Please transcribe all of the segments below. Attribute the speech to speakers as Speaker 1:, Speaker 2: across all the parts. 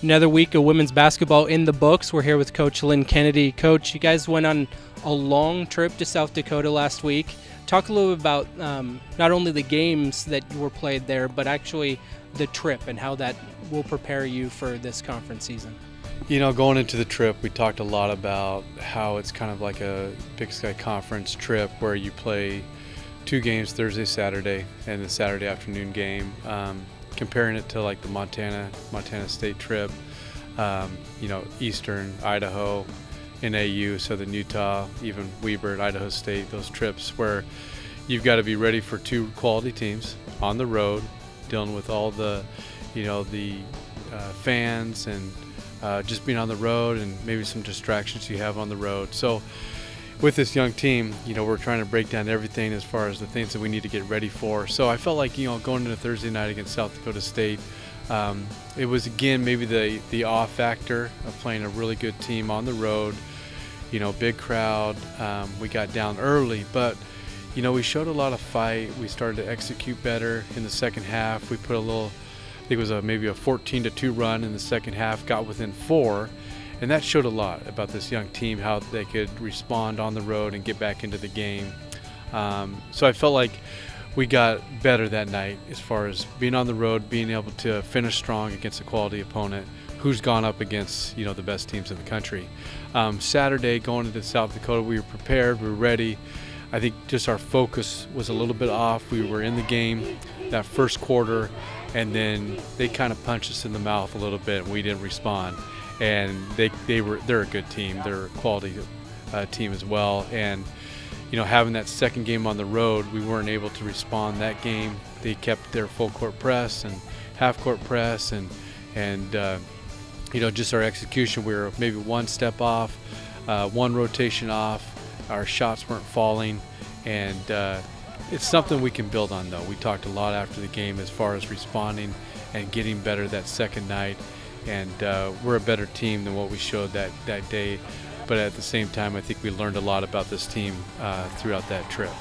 Speaker 1: Another week of women's basketball in the books. We're here with Coach Lynn Kennedy. Coach, you guys went on a long trip to South Dakota last week. Talk a little bit about not only the games that were played there, but actually the trip and how that will prepare you for this conference season.
Speaker 2: You know, going into the trip, we talked a lot about how it's kind of like a Big Sky Conference trip where you play 2 games Thursday, Saturday, and the Saturday afternoon game. Comparing it to like the Montana State trip, Eastern, Idaho, NAU, Southern Utah, even Weber, Idaho State, those trips where you've got to be ready for 2 quality teams on the road, dealing with all the, fans and just being on the road and maybe some distractions you have on the road. So with this young team, we're trying to break down everything as far as the things that we need to get ready for. So I felt like, going into Thursday night against South Dakota State, it was again maybe the awe factor of playing a really good team on the road, big crowd. We got down early, but we showed a lot of fight. We started to execute better in the second half. We put I think it was maybe a 14-2 run in the second half, got within 4. And that showed a lot about this young team, how they could respond on the road and get back into the game. So I felt like we got better that night as far as being on the road, being able to finish strong against a quality opponent who's gone up against, the best teams in the country. Saturday, going into South Dakota, we were prepared, we were ready. I think just our focus was a little bit off. We were in the game that first quarter, and then they kind of punched us in the mouth a little bit, and we didn't respond. And they're a good team. They're a quality team as well. And having that second game on the road, we weren't able to respond that game. They kept their full court press and half court press, and just our execution. We were maybe 1 step off, 1 rotation off. Our shots weren't falling, and it's something we can build on. Though we talked a lot after the game as far as responding and getting better that second night. And we're a better team than what we showed that day. But at the same time, I think we learned a lot about this team throughout that trip.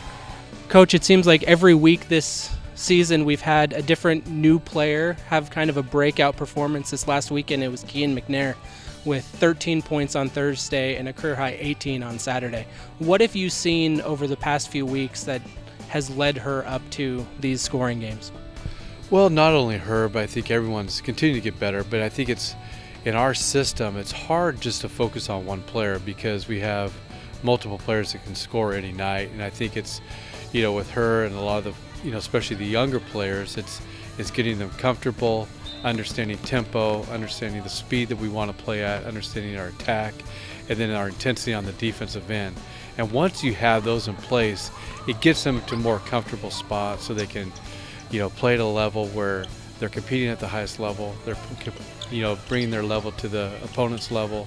Speaker 1: Coach, it seems like every week this season we've had a different new player have kind of a breakout performance. This last weekend it was Kian McNair with 13 points on Thursday and a career-high 18 on Saturday. What have you seen over the past few weeks that has led her up to these scoring games?
Speaker 2: Well, not only her, but I think everyone's continuing to get better. But I think it's in our system, it's hard just to focus on one player because we have multiple players that can score any night. And I think it's, with her and a lot of the, especially the younger players, it's getting them comfortable, understanding tempo, understanding the speed that we want to play at, understanding our attack, and then our intensity on the defensive end. And once you have those in place, it gets them to more comfortable spots so they can play at a level where they're competing at the highest level. They're, bringing their level to the opponent's level.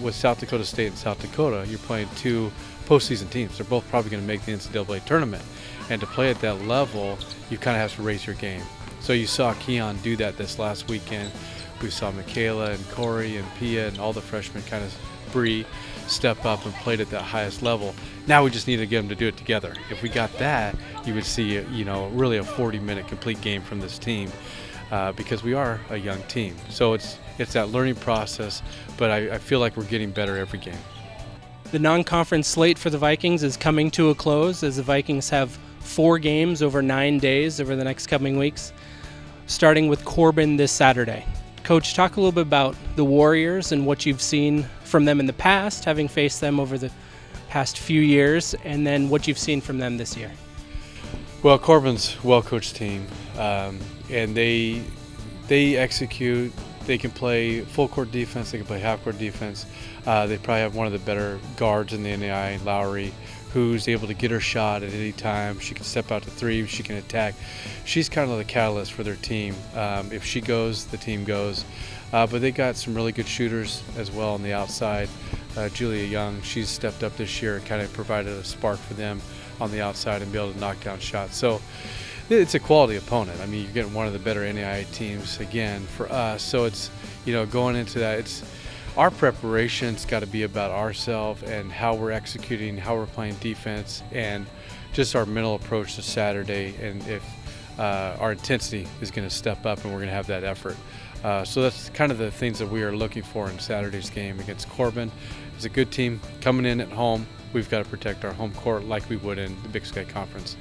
Speaker 2: With South Dakota State and South Dakota, you're playing 2 postseason teams. They're both probably going to make the NCAA tournament. And to play at that level, you kind of have to raise your game. So you saw Keon do that this last weekend. We saw Michaela and Corey and Pia and all the freshmen kind of step up and played at that highest level. Now we just need to get them to do it together. If we got that, you would see, really a 40-minute complete game from this team because we are a young team. So it's that learning process, but I feel like we're getting better every game.
Speaker 1: The non-conference slate for the Vikings is coming to a close as the Vikings have 4 games over 9 days over the next coming weeks, starting with Corban this Saturday. Coach, talk a little bit about the Warriors and what you've seen from them in the past, having faced them over the past few years, and then what you've seen from them this year.
Speaker 2: Well, Corban's a well-coached team, and they execute. They can play full-court defense. They can play half-court defense. They probably have one of the better guards in the NAI, Lowry, who's able to get her shot at any time. She can step out to 3. She can attack. She's kind of the catalyst for their team. If she goes, the team goes. But they got some really good shooters as well on the outside. Julia Young, she's stepped up this year and kind of provided a spark for them on the outside and be able to knock down shots. So it's a quality opponent. I mean, you're getting one of the better NAIA teams again for us. So it's, going into that, it's our preparation's got to be about ourselves and how we're executing, how we're playing defense, and just our mental approach to Saturday. And if our intensity is going to step up and we're going to have that effort. So that's kind of the things that we are looking for in Saturday's game against Corban. It's a good team coming in at home. We've got to protect our home court like we would in the Big Sky Conference.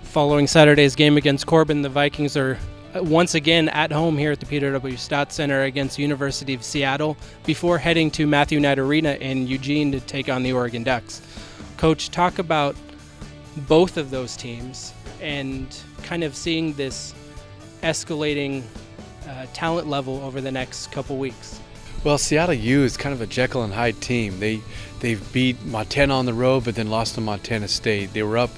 Speaker 1: Following Saturday's game against Corban, the Vikings are once again at home here at the Peter W. Stott Center against University of Seattle before heading to Matthew Knight Arena in Eugene to take on the Oregon Ducks. Coach, talk about both of those teams and kind of seeing this escalating talent level over the next couple weeks.
Speaker 2: Well, Seattle U is kind of a Jekyll and Hyde team. They've beat Montana on the road, but then lost to Montana State. They were up,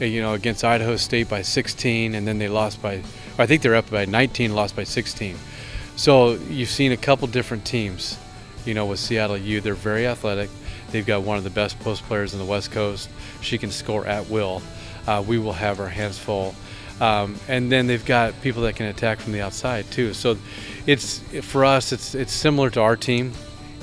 Speaker 2: against Idaho State by 16, and then they lost by, I think they're up by 19, lost by 16. So you've seen a couple different teams, with Seattle U. They're very athletic. They've got one of the best post players in the West Coast. She can score at will. We will have our hands full. And then they've got people that can attack from the outside too. So for us, it's similar to our team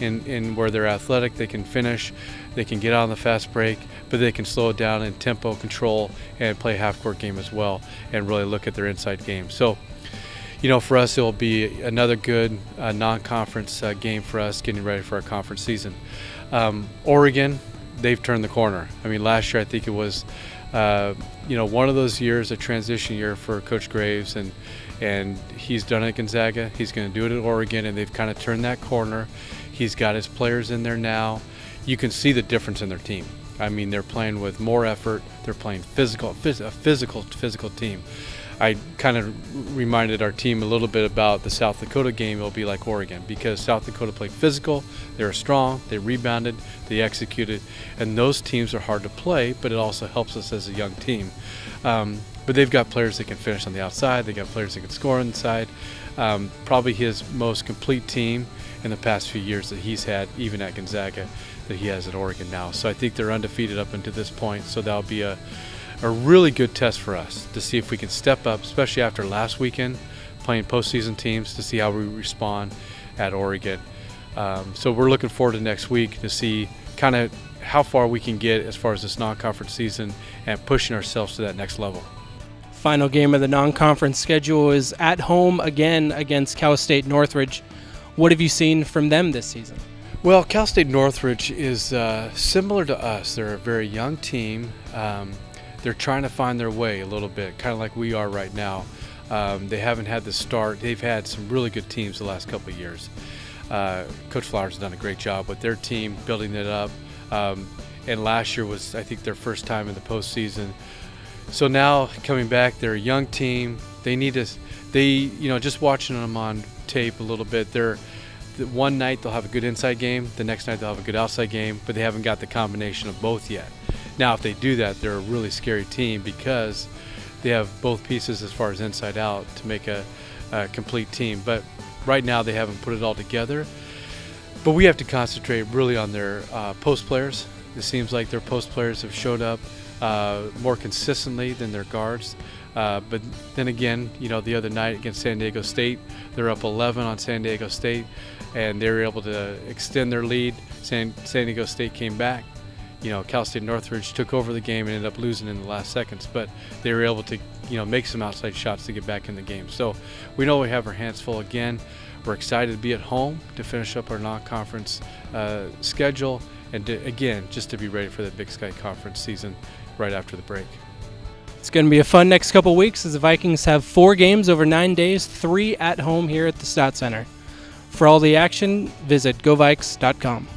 Speaker 2: in where they're athletic, they can finish, they can get out on the fast break, but they can slow it down in tempo control and play half-court game as well and really look at their inside game. So, for us, it will be another good non-conference game for us getting ready for our conference season. Oregon, they've turned the corner. I mean, last year I think it was one of those years, a transition year for Coach Graves, and he's done it at Gonzaga. He's going to do it at Oregon, and they've kind of turned that corner. He's got his players in there now. You can see the difference in their team. I mean, they're playing with more effort. They're playing physical team. I kind of reminded our team a little bit about the South Dakota game. It'll be like Oregon because South Dakota played physical, they were strong, they rebounded, they executed, and those teams are hard to play, but it also helps us as a young team. But they've got players that can finish on the outside, they got players that can score inside. Probably his most complete team in the past few years that he's had, even at Gonzaga, that he has at Oregon now. So I think they're undefeated up until this point, so that'll be a really good test for us to see if we can step up, especially after last weekend playing postseason teams, to see how we respond at Oregon. So we're looking forward to next week to see kind of how far we can get as far as this non-conference season and pushing ourselves to that next level.
Speaker 1: Final game of the non-conference schedule is at home again against Cal State Northridge. What have you seen from them this season?
Speaker 2: Well, Cal State Northridge is similar to us. They're a very young team. They're trying to find their way a little bit, kind of like we are right now. They haven't had the start. They've had some really good teams the last couple of years. Coach Flowers has done a great job with their team, building it up. And last year was, I think, their first time in the postseason. So now coming back, they're a young team. They need to, just watching them on tape a little bit, one night they'll have a good inside game, the next night they'll have a good outside game, but they haven't got the combination of both yet. Now, if they do that, they're a really scary team because they have both pieces as far as inside out to make a complete team. But right now, they haven't put it all together. But we have to concentrate really on their post players. It seems like their post players have showed up more consistently than their guards. But then again, the other night against San Diego State, they're up 11 on San Diego State, and they were able to extend their lead. San Diego State came back. Cal State Northridge took over the game and ended up losing in the last seconds, but they were able to, make some outside shots to get back in the game. So we know we have our hands full again. We're excited to be at home to finish up our non-conference schedule and just to be ready for the Big Sky Conference season right after the break.
Speaker 1: It's going to be a fun next couple weeks as the Vikings have 4 games over 9 days, 3 at home here at the Stott Center. For all the action, visit govikes.com.